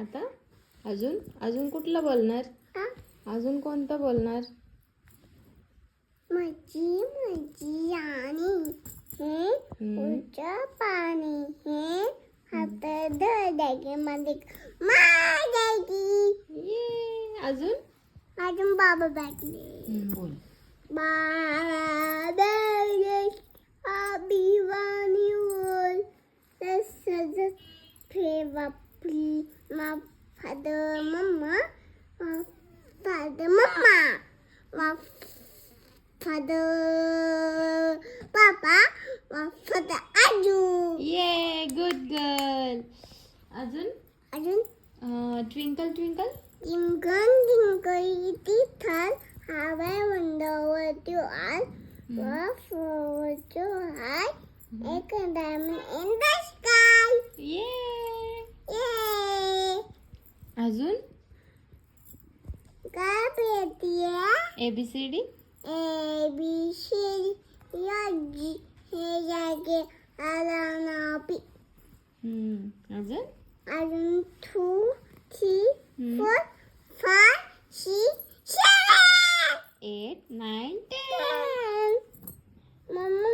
आता अजून अजून कुठलं बोलणार? अजून कोणतं बोलणार? माझी माझी आणि हे उच्च पाणी हे हात धरले मध्ये माझी ये अजून अजून बाबा बॅटले बोल. बाबा बॅटले अभिवानी बोल सजत ठेवा प्ली मा फादर मम्मा Father, Papa, Father Aju. ये गुड गर्ल. अजून twinkle twinkle. Twinkle, twinkle, little how I wonder what you are. What what you are. A diamond in the sky. ये Yay! अजून काय पेटिया ABCD. A B C D E हे जागे आला P अजून अजून 2 3 4